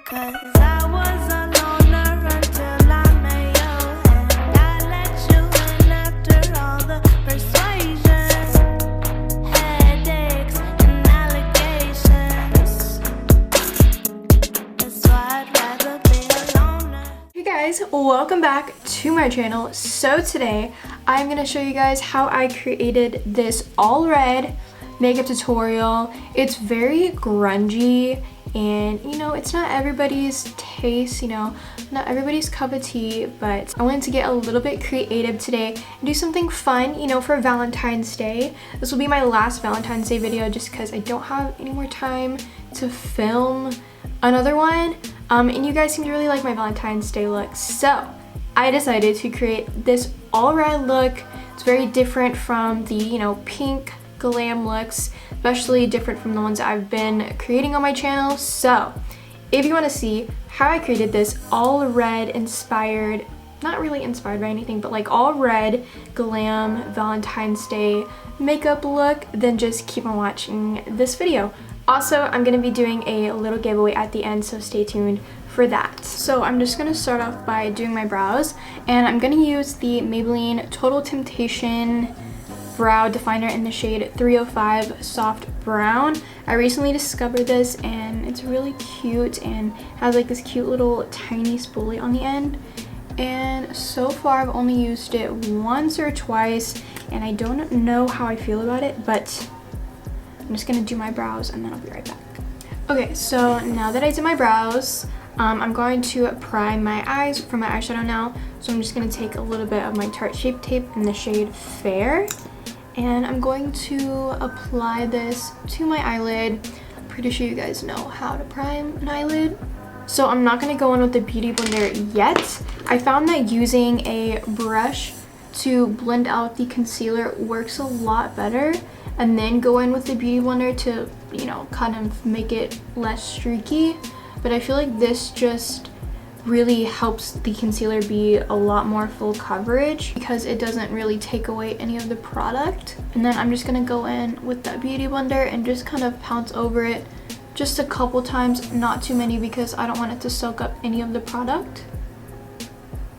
'Cause I was a loner until I met you, and I let you in after all the persuasion, headaches and allegations. That's why I'd rather be a loner. Hey guys, welcome back to my channel. So today I'm gonna show you guys how I created this all red makeup tutorial. It's very grungy, and you know, it's not everybody's taste, you know, not everybody's cup of tea, but I wanted to get a little bit creative today and do something fun, you know, for Valentine's Day. This will be my last Valentine's Day video just because I don't have any more time to film another one. And you guys seem to really like my Valentine's Day look, so I decided to create this all red look. It's very different from the, you know, pink glam looks, especially different from the ones I've been creating on my channel. So if you want to see how I created this all red inspired, not really inspired by anything, but like all red glam Valentine's Day makeup look, then just keep on watching this video. Also, I'm going to be doing a little giveaway at the end, so stay tuned for that. So I'm just going to start off by doing my brows, and I'm going to use the Maybelline Total Temptation brow definer in the shade 305 soft brown. I recently discovered this and it's really cute and has like this cute little tiny spoolie on the end, and so far I've only used it once or twice and I don't know how I feel about it, but I'm just gonna do my brows and then I'll be right back. Okay, so now that I did my brows, I'm going to prime my eyes for my eyeshadow now. So I'm just going to take a little bit of my Tarte Shape Tape in the shade Fair, and I'm going to apply this to my eyelid. I'm pretty sure you guys know how to prime an eyelid. So I'm not going to go in with the Beauty Blender yet. I found that using a brush to blend out the concealer works a lot better, and then go in with the Beauty Blender to, you know, kind of make it less streaky. But I feel like this just really helps the concealer be a lot more full coverage because it doesn't really take away any of the product. And then I'm just gonna go in with that Beauty Blender and just kind of pounce over it just a couple times, not too many because I don't want it to soak up any of the product.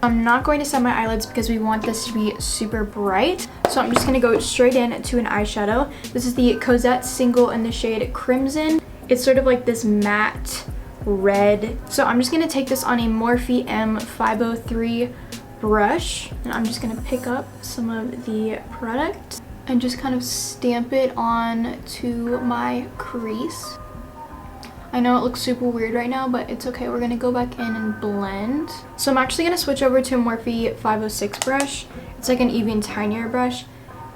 I'm not going to set my eyelids because we want this to be super bright. So I'm just gonna go straight in to an eyeshadow. This is the Cozette Single in the shade Crimson. It's sort of like this matte red. So I'm just gonna take this on a Morphe M503 brush, and I'm just gonna pick up some of the product and just kind of stamp it on to my crease. I know it looks super weird right now, but it's okay. We're gonna go back in and blend. So I'm actually gonna switch over to a Morphe 506 brush. It's like an even tinier brush,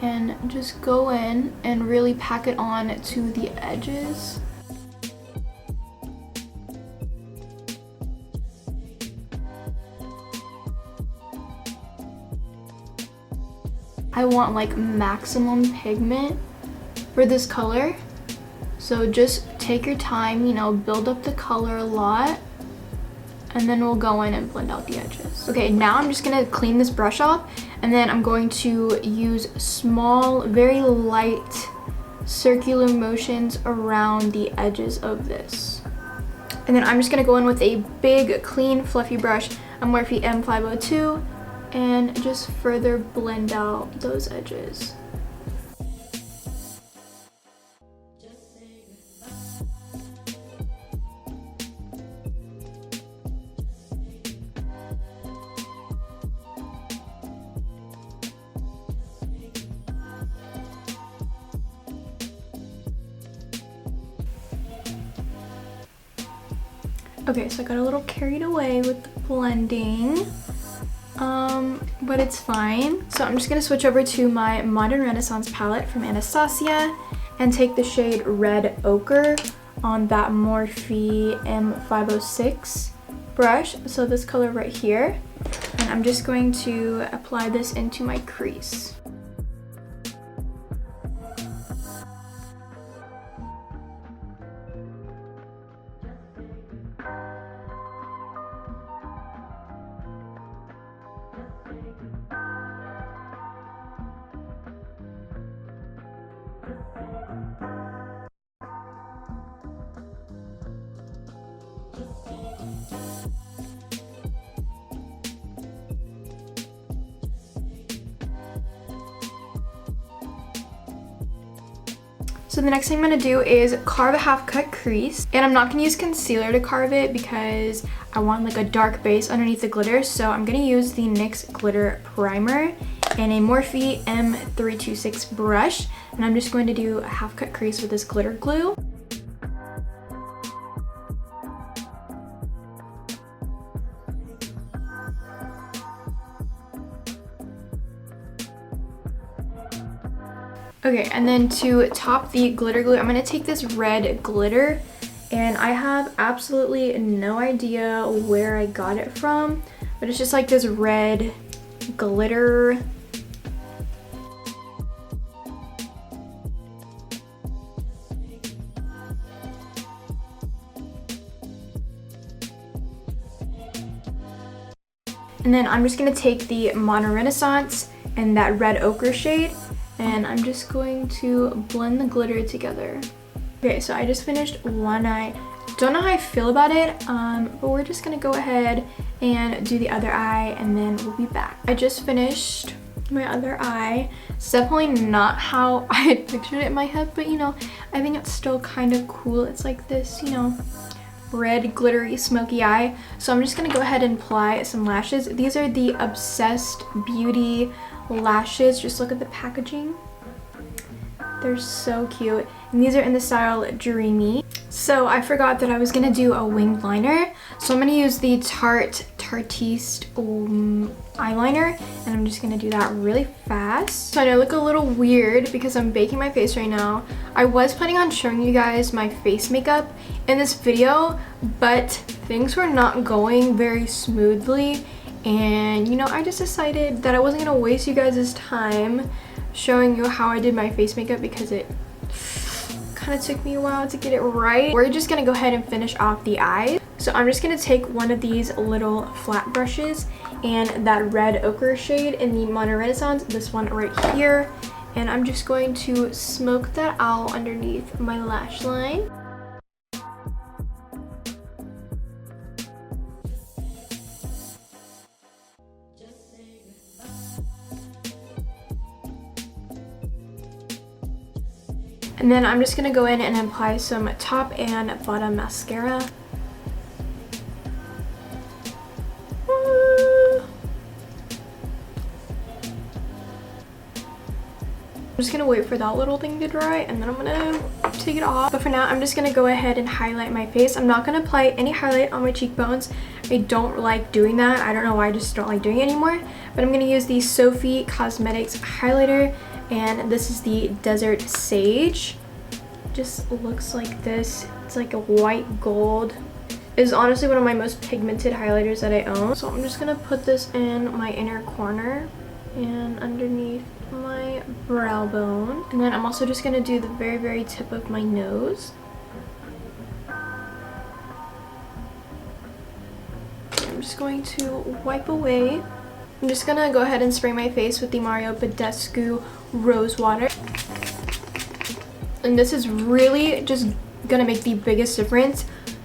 and just go in and really pack it on to the edges. I want like maximum pigment for this color, so just take your time, you know, build up the color a lot, and then we'll go in and blend out the edges. Okay, now I'm just gonna clean this brush off, and then I'm going to use small, very light circular motions around the edges of this. And then I'm just gonna go in with a big, clean, fluffy brush, a Morphe M502, and just further blend out those edges. Okay, so I got a little carried away with the blending. But it's fine. So I'm just gonna switch over to my Modern Renaissance palette from Anastasia and take the shade Red Ochre on that Morphe M506 brush. So this color right here. And I'm just going to apply this into my crease. So the next thing I'm going to do is carve a half cut crease. And I'm not going to use concealer to carve it because I want like a dark base underneath the glitter. So I'm going to use the NYX Glitter Primer and a Morphe M326 brush. And I'm just going to do a half cut crease with this glitter glue. Okay, and then to top the glitter glue, I'm going to take this red glitter, and I have absolutely no idea where I got it from, but it's just like this red glitter. And then I'm just going to take the Modern Renaissance and that red ochre shade, and I'm just going to blend the glitter together. Okay, so I just finished one eye. Don't know how I feel about it, but we're just gonna go ahead and do the other eye and then we'll be back. I just finished my other eye. It's definitely not how I had pictured it in my head, but you know, I think it's still kind of cool. It's like this, you know, red glittery smoky eye. So I'm just gonna go ahead and apply some lashes. These are the Obsessed Beauty lashes. Just look at the packaging. They're so cute, and these are in the style Dreamy. So I forgot that I was gonna do a winged liner, so I'm gonna use the Tarte eyeliner, and I'm just gonna do that really fast. So I know I look a little weird because I'm baking my face right now. I was planning on showing you guys my face makeup in this video, but things were not going very smoothly, and you know, I just decided that I wasn't gonna waste you guys' time showing you how I did my face makeup because it kind of took me a while to get it right. We're just gonna go ahead and finish off the eyes. So I'm just gonna take one of these little flat brushes and that red ochre shade in the Modern Renaissance, this one right here, and I'm just going to smoke that out underneath my lash line. And then I'm just gonna go in and apply some top and bottom mascara. I'm just gonna wait for that little thing to dry and then I'm gonna take it off. But for now, I'm just gonna go ahead and highlight my face. I'm not gonna apply any highlight on my cheekbones. I don't like doing that. I don't know why, I just don't like doing it anymore. But I'm gonna use the Sophy Cosmetics highlighter, and this is the Desert Sage. Just looks like this. It's like a white gold. It's honestly one of my most pigmented highlighters that I own. So I'm just gonna put this in my inner corner and underneath my brow bone. And then I'm also just gonna do the very, very tip of my nose. I'm just going to wipe away. I'm just gonna go ahead and spray my face with the Mario Badescu Rose Water. And this is really just gonna make the biggest difference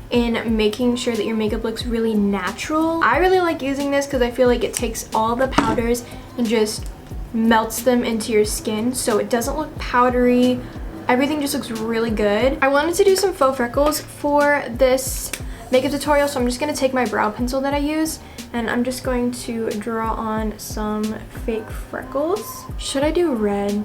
in making sure that your makeup looks really natural. I really like using this because I feel like it takes all the powders and just melts them into your skin, so it doesn't look powdery. Everything just looks really good. I wanted to do some faux freckles for this makeup tutorial, so I'm just gonna take my brow pencil that I use and I'm just going to draw on some fake freckles. Should I do red?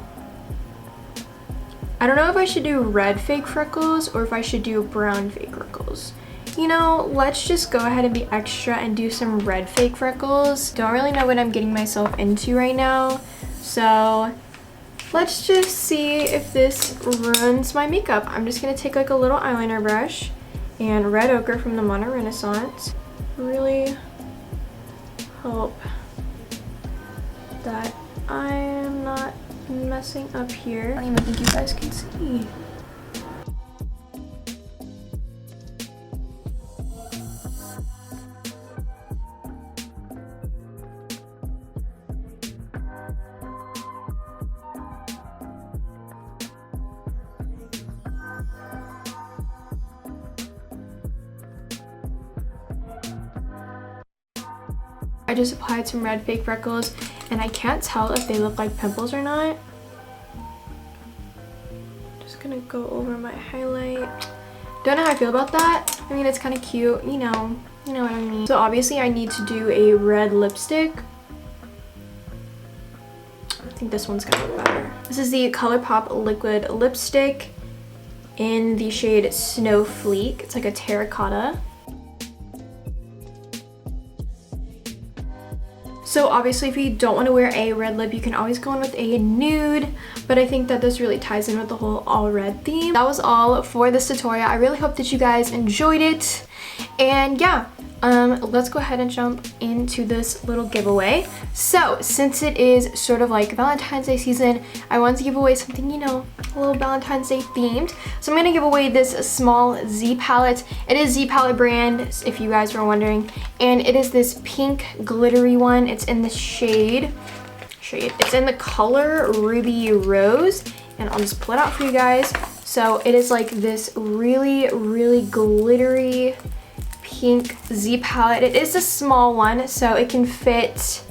I don't know if I should do red fake freckles or if I should do brown fake freckles. You know, let's just go ahead and be extra and do some red fake freckles. Don't really know what I'm getting myself into right now, so let's just see if this ruins my makeup. I'm just gonna take like a little eyeliner brush and red ochre from the Modern Renaissance. Really hope that I am not messing up here. I don't even think you guys can see. I just applied some red fake freckles and I can't tell if they look like pimples or not. Just gonna gonna go over my highlight. Don't know how I feel about that. I mean, it's kind of cute, you know what I mean. So obviously I need to do a red lipstick. I think this one's gonna look better. This is the Colourpop liquid lipstick in the shade Snow Fleek. It's like a terracotta. So obviously if you don't want to wear a red lip, you can always go in with a nude, but I think that this really ties in with the whole all red theme. That was all for this tutorial. I really hope that you guys enjoyed it. And yeah, let's go ahead and jump into this little giveaway. So since it is sort of like Valentine's Day season, I wanted to give away something, you know, a little Valentine's Day themed. So I'm gonna give away this small Z palette. It is Z palette brand, if you guys were wondering, and it is this pink glittery one. It's in the shade, it's in the color Ruby Rose, and I'll just pull it out for you guys. So it is like this really, really glittery pink Z palette. It is a small one, so it can fit,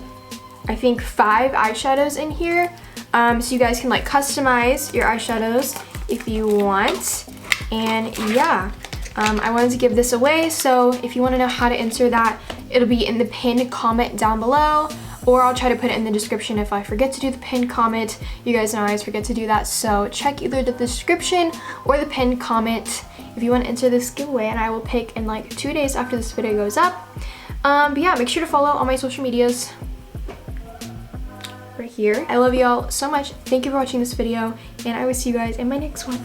I think, 5 eyeshadows in here. So you guys can like customize your eyeshadows if you want. And yeah, I wanted to give this away, so if you want to know how to enter that, it'll be in the pinned comment down below, or I'll try to put it in the description if I forget to do the pinned comment. You guys know I always forget to do that, so check either the description or the pinned comment if you want to enter this giveaway, and I will pick in like 2 days after this video goes up. But yeah, make sure to follow all my social medias right here. I love you all so much. Thank you for watching this video, and I will see you guys in my next one.